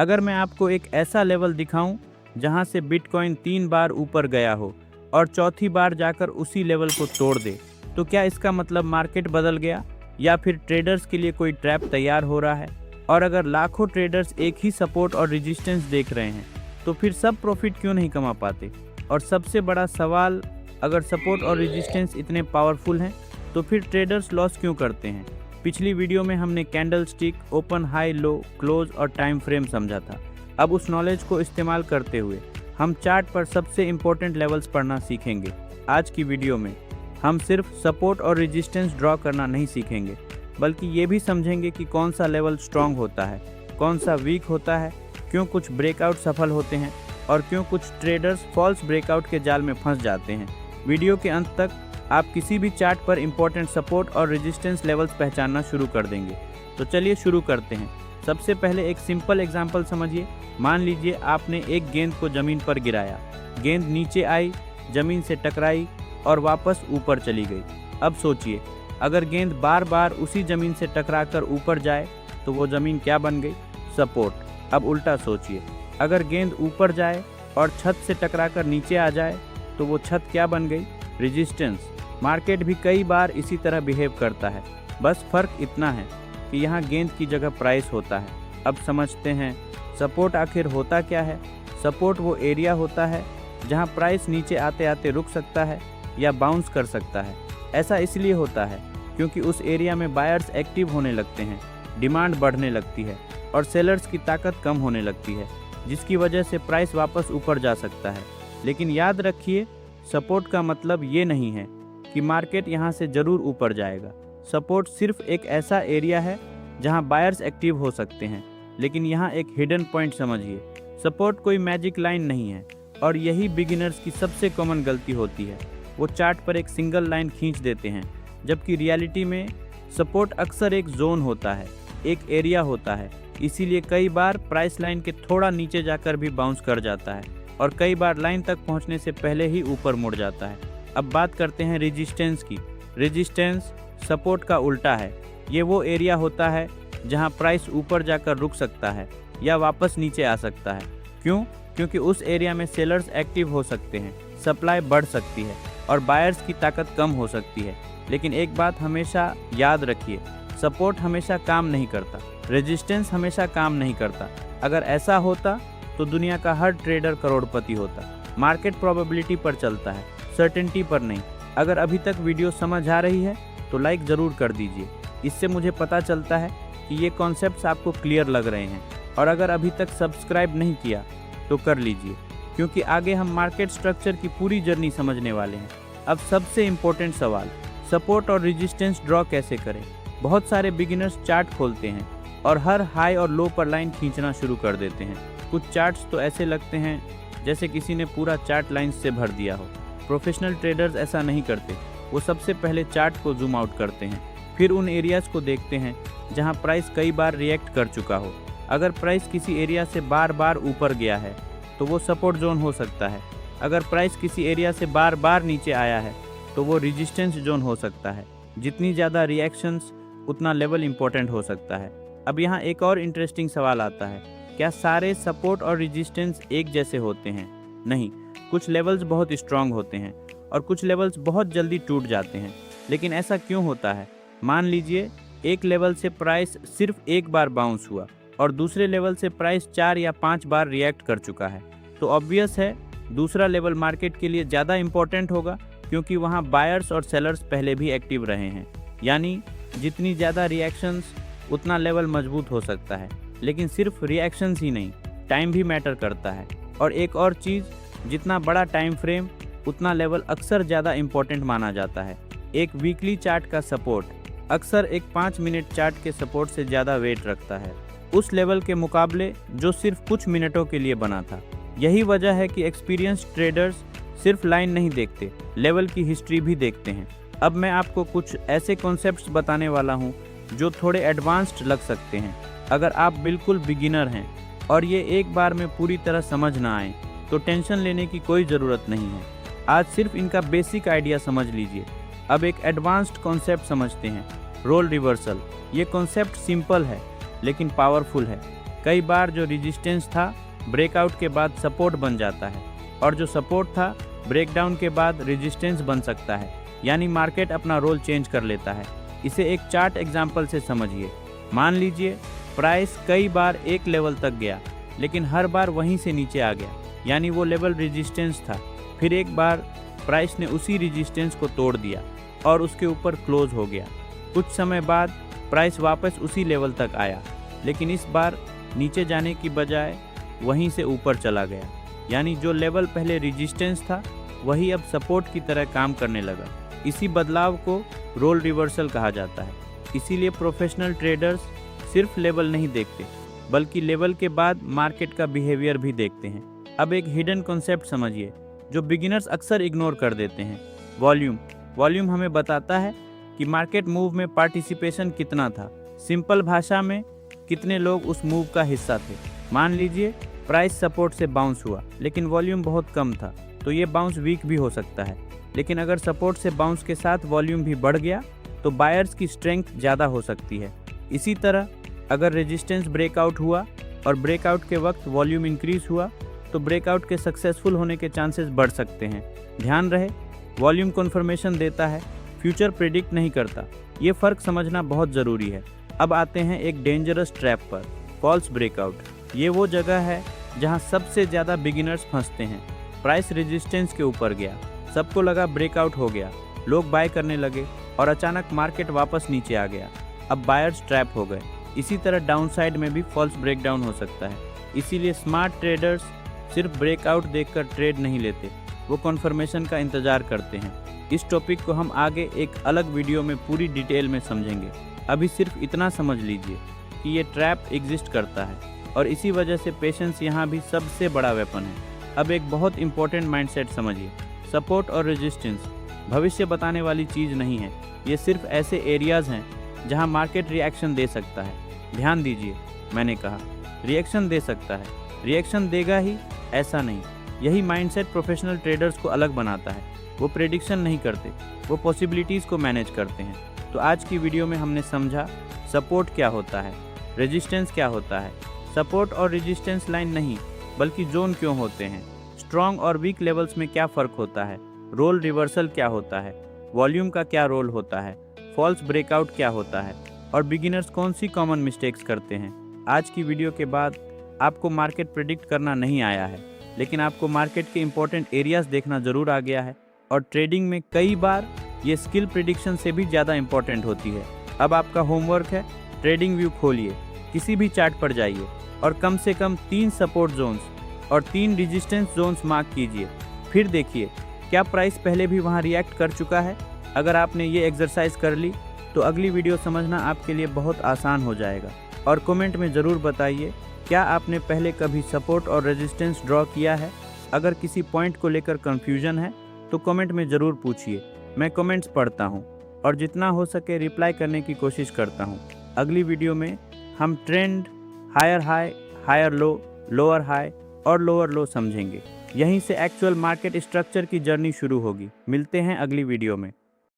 अगर मैं आपको एक ऐसा लेवल दिखाऊं जहां से बिटकॉइन 3 बार ऊपर गया हो और चौथी बार जाकर उसी लेवल को तोड़ दे, तो क्या इसका मतलब मार्केट बदल गया या फिर ट्रेडर्स के लिए कोई ट्रैप तैयार हो रहा है? और अगर लाखों ट्रेडर्स एक ही सपोर्ट और रेजिस्टेंस देख रहे हैं तो फिर सब प्रॉफिट क्यों नहीं कमा पाते? और सबसे बड़ा सवाल, अगर सपोर्ट और रेजिस्टेंस इतने पावरफुल हैं तो फिर ट्रेडर्स लॉस क्यों करते हैं? पिछली वीडियो में हमने candle stick, open high low, close और टाइम फ्रेम समझा था। अब उस नॉलेज को इस्तेमाल करते हुए हम चार्ट पर सबसे इम्पोर्टेंट लेवल्स पढ़ना सीखेंगे। आज की वीडियो में हम सिर्फ सपोर्ट और रेजिस्टेंस ड्रॉ करना नहीं सीखेंगे, बल्कि ये भी समझेंगे कि कौन सा लेवल स्ट्रॉन्ग होता है, कौन सा वीक होता है, क्यों कुछ ब्रेकआउट सफल होते हैं और क्यों कुछ ट्रेडर्स फॉल्स ब्रेकआउट के जाल में फंस जाते हैं। वीडियो के अंत तक आप किसी भी चार्ट पर इंपॉर्टेंट सपोर्ट और रेजिस्टेंस लेवल्स पहचानना शुरू कर देंगे। तो चलिए शुरू करते हैं। सबसे पहले एक सिंपल एग्जांपल समझिए। मान लीजिए आपने एक गेंद को ज़मीन पर गिराया, गेंद नीचे आई, ज़मीन से टकराई और वापस ऊपर चली गई। अब सोचिए, अगर गेंद बार बार उसी ज़मीन से टकराकर ऊपर जाए तो वो ज़मीन क्या बन गई? सपोर्ट। अब उल्टा सोचिए, अगर गेंद ऊपर जाए और छत से टकराकर नीचे आ जाए तो वो छत क्या बन गई? रेजिस्टेंस। मार्केट भी कई बार इसी तरह बिहेव करता है, बस फ़र्क इतना है कि यहाँ गेंद की जगह प्राइस होता है। अब समझते हैं सपोर्ट आखिर होता क्या है। सपोर्ट वो एरिया होता है जहाँ प्राइस नीचे आते आते रुक सकता है या बाउंस कर सकता है। ऐसा इसलिए होता है क्योंकि उस एरिया में बायर्स एक्टिव होने लगते हैं, डिमांड बढ़ने लगती है और सेलर्स की ताकत कम होने लगती है, जिसकी वजह से प्राइस वापस ऊपर जा सकता है। लेकिन याद रखिए, सपोर्ट का मतलब ये नहीं है कि मार्केट यहाँ से ज़रूर ऊपर जाएगा। सपोर्ट सिर्फ एक ऐसा एरिया है जहाँ बायर्स एक्टिव हो सकते हैं। लेकिन यहाँ एक हिडन पॉइंट समझिए, सपोर्ट कोई मैजिक लाइन नहीं है और यही बिगिनर्स की सबसे कॉमन गलती होती है। वो चार्ट पर एक सिंगल लाइन खींच देते हैं, जबकि रियलिटी में सपोर्ट अक्सर एक जोन होता है, एक एरिया होता है। इसीलिए कई बार प्राइस लाइन के थोड़ा नीचे जाकर भी बाउंस कर जाता है और कई बार लाइन तक पहुँचने से पहले ही ऊपर मुड़ जाता है। अब बात करते हैं रेजिस्टेंस की। रेजिस्टेंस सपोर्ट का उल्टा है। ये वो एरिया होता है जहां प्राइस ऊपर जाकर रुक सकता है या वापस नीचे आ सकता है। क्यों? क्योंकि उस एरिया में सेलर्स एक्टिव हो सकते हैं, सप्लाई बढ़ सकती है और बायर्स की ताकत कम हो सकती है। लेकिन एक बात हमेशा याद रखिए, सपोर्ट हमेशा काम नहीं करता, रेजिस्टेंस हमेशा काम नहीं करता। अगर ऐसा होता तो दुनिया का हर ट्रेडर करोड़पति होता। मार्केट प्रोबेबिलिटी पर चलता है, सर्टेनिटी पर नहीं। अगर अभी तक वीडियो समझ आ रही है तो लाइक ज़रूर कर दीजिए। इससे मुझे पता चलता है कि ये कॉन्सेप्ट्स आपको क्लियर लग रहे हैं। और अगर अभी तक सब्सक्राइब नहीं किया तो कर लीजिए, क्योंकि आगे हम मार्केट स्ट्रक्चर की पूरी जर्नी समझने वाले हैं। अब सबसे इम्पोर्टेंट सवाल, सपोर्ट और रेजिस्टेंस ड्रॉ कैसे करें? बहुत सारे बिगिनर्स चार्ट खोलते हैं और हर हाई और लो पर लाइन खींचना शुरू कर देते हैं। कुछ चार्ट्स तो ऐसे लगते हैं जैसे किसी ने पूरा चार्ट लाइन से भर दिया हो। प्रोफेशनल ट्रेडर्स ऐसा नहीं करते। वो सबसे पहले चार्ट को जूम आउट करते हैं, फिर उन एरियाज़ को देखते हैं जहां प्राइस कई बार रिएक्ट कर चुका हो। अगर प्राइस किसी एरिया से बार बार ऊपर गया है तो वो सपोर्ट जोन हो सकता है। अगर प्राइस किसी एरिया से बार बार नीचे आया है तो वो रेजिस्टेंस जोन हो सकता है। जितनी ज़्यादा रिएक्शंस उतना लेवल इम्पोर्टेंट हो सकता है। अब यहाँ एक और इंटरेस्टिंग सवाल आता है, क्या सारे सपोर्ट और रेजिस्टेंस एक जैसे होते हैं? नहीं, कुछ लेवल्स बहुत स्ट्रांग होते हैं और कुछ लेवल्स बहुत जल्दी टूट जाते हैं। लेकिन ऐसा क्यों होता है? मान लीजिए एक लेवल से प्राइस सिर्फ एक बार बाउंस हुआ और दूसरे लेवल से प्राइस 4 या 5 बार रिएक्ट कर चुका है, तो ऑब्वियस है दूसरा लेवल मार्केट के लिए ज़्यादा इम्पोर्टेंट होगा, क्योंकि वहाँ बायर्स और सेलर्स पहले भी एक्टिव रहे हैं। यानी जितनी ज़्यादा रिएक्शंस उतना लेवल मजबूत हो सकता है। लेकिन सिर्फ रिएक्शंस ही नहीं, टाइम भी मैटर करता है। और एक और चीज़, जितना बड़ा टाइम फ्रेम उतना लेवल अक्सर ज़्यादा इम्पोर्टेंट माना जाता है। एक वीकली चार्ट का सपोर्ट अक्सर एक 5 मिनट चार्ट के सपोर्ट से ज़्यादा वेट रखता है, उस लेवल के मुकाबले जो सिर्फ कुछ मिनटों के लिए बना था। यही वजह है कि एक्सपीरियंस ट्रेडर्स सिर्फ लाइन नहीं देखते, लेवल की हिस्ट्री भी देखते हैं। अब मैं आपको कुछ ऐसे कॉन्सेप्ट्स बताने वाला हूँ जो थोड़े एडवांस्ड लग सकते हैं। अगर आप बिल्कुल बिगिनर हैं और ये एक बार में पूरी तरह समझ ना आए तो टेंशन लेने की कोई ज़रूरत नहीं है। आज सिर्फ इनका बेसिक आइडिया समझ लीजिए। अब एक एडवांस्ड कॉन्सेप्ट समझते हैं, रोल रिवर्सल। ये कॉन्सेप्ट सिंपल है लेकिन पावरफुल है। कई बार जो रेजिस्टेंस था ब्रेकआउट के बाद सपोर्ट बन जाता है और जो सपोर्ट था ब्रेकडाउन के बाद रेजिस्टेंस बन सकता है, यानी मार्केट अपना रोल चेंज कर लेता है। इसे एक चार्ट एग्जांपल से समझिए। मान लीजिए प्राइस कई बार एक लेवल तक गया लेकिन हर बार वहीं से नीचे आ गया, यानी वो लेवल रेजिस्टेंस था। फिर एक बार प्राइस ने उसी रेजिस्टेंस को तोड़ दिया और उसके ऊपर क्लोज हो गया। कुछ समय बाद प्राइस वापस उसी लेवल तक आया, लेकिन इस बार नीचे जाने की बजाय वहीं से ऊपर चला गया, यानी जो लेवल पहले रेजिस्टेंस था वही अब सपोर्ट की तरह काम करने लगा। इसी बदलाव को रोल रिवर्सल कहा जाता है। इसीलिए प्रोफेशनल ट्रेडर्स सिर्फ लेवल नहीं देखते बल्कि लेवल के बाद मार्केट का बिहेवियर भी देखते हैं। अब एक हिडन कॉन्सेप्ट समझिए जो बिगिनर्स अक्सर इग्नोर कर देते हैं। वॉल्यूम हमें बताता है कि मार्केट मूव में पार्टिसिपेशन कितना था। सिंपल भाषा में कितने लोग उस मूव का हिस्सा थे। मान लीजिए प्राइस सपोर्ट से बाउंस हुआ लेकिन वॉल्यूम बहुत कम था, तो ये बाउंस वीक भी हो सकता है। लेकिन अगर सपोर्ट से बाउंस के साथ वॉल्यूम भी बढ़ गया तो बायर्स की स्ट्रेंथ ज़्यादा हो सकती है। इसी तरह अगर रेजिस्टेंस ब्रेकआउट हुआ और ब्रेकआउट के वक्त वॉल्यूम इंक्रीज हुआ तो ब्रेकआउट के सक्सेसफुल होने के चांसेस बढ़ सकते हैं। ध्यान रहे, वॉल्यूम कन्फर्मेशन देता है, फ्यूचर प्रेडिक्ट नहीं करता। ये फ़र्क समझना बहुत ज़रूरी है। अब आते हैं एक डेंजरस ट्रैप पर, फॉल्स ब्रेकआउट। ये वो जगह है जहां सबसे ज़्यादा बिगिनर्स फंसते हैं। प्राइस रेजिस्टेंस के ऊपर गया, सबको लगा ब्रेकआउट हो गया, लोग बाय करने लगे और अचानक मार्केट वापस नीचे आ गया। अब बायर्स ट्रैप हो गए। इसी तरह डाउनसाइड में भी फॉल्स ब्रेकडाउन हो सकता है। इसीलिए स्मार्ट ट्रेडर्स सिर्फ ब्रेकआउट देखकर ट्रेड नहीं लेते, वो कन्फर्मेशन का इंतज़ार करते हैं। इस टॉपिक को हम आगे एक अलग वीडियो में पूरी डिटेल में समझेंगे। अभी सिर्फ इतना समझ लीजिए कि ये ट्रैप एग्जिस्ट करता है और इसी वजह से पेशेंस यहाँ भी सबसे बड़ा वेपन है। अब एक बहुत इंपॉर्टेंट माइंडसेट समझिए, सपोर्ट और रेजिस्टेंस भविष्य बताने वाली चीज़ नहीं है। ये सिर्फ ऐसे एरियाज़ हैं जहाँ मार्केट रिएक्शन दे सकता है। ध्यान दीजिए, मैंने कहा रिएक्शन दे सकता है, रिएक्शन देगा ही ऐसा नहीं। यही माइंडसेट प्रोफेशनल ट्रेडर्स को अलग बनाता है। वो प्रेडिक्शन नहीं करते, वो पॉसिबिलिटीज़ को मैनेज करते हैं। तो आज की वीडियो में हमने समझा सपोर्ट क्या होता है, रेजिस्टेंस क्या होता है, सपोर्ट और रेजिस्टेंस लाइन नहीं बल्कि जोन क्यों होते हैं, स्ट्रॉन्ग और वीक लेवल्स में क्या फ़र्क होता है, रोल रिवर्सल क्या होता है, वॉल्यूम का क्या रोल होता है, फॉल्स ब्रेकआउट क्या होता है और बिगिनर्स कौन सी कॉमन मिस्टेक्स करते हैं। आज की वीडियो के बाद आपको मार्केट प्रेडिक्ट करना नहीं आया है, लेकिन आपको मार्केट के इंपॉर्टेंट एरियाज देखना ज़रूर आ गया है और ट्रेडिंग में कई बार ये स्किल प्रेडिक्शन से भी ज़्यादा इंपॉर्टेंट होती है। अब आपका होमवर्क है, ट्रेडिंग व्यू खोलिए, किसी भी चार्ट पर जाइए और कम से कम 3 सपोर्ट जोन्स और 3 रेजिस्टेंस जोन्स मार्क कीजिए। फिर देखिए क्या प्राइस पहले भी वहाँ रिएक्ट कर चुका है। अगर आपने ये एक्सरसाइज कर ली तो अगली वीडियो समझना आपके लिए बहुत आसान हो जाएगा। और कमेंट में ज़रूर बताइए क्या आपने पहले कभी सपोर्ट और रेजिस्टेंस ड्रॉ किया है। अगर किसी पॉइंट को लेकर कन्फ्यूजन है तो कमेंट में ज़रूर पूछिए, मैं कमेंट्स पढ़ता हूँ और जितना हो सके रिप्लाई करने की कोशिश करता हूँ। अगली वीडियो में हम trend, higher high, higher low, lower high और लोअर लो समझेंगे। यहीं से एक्चुअल मार्केट स्ट्रक्चर की जर्नी शुरू होगी। मिलते हैं अगली वीडियो में।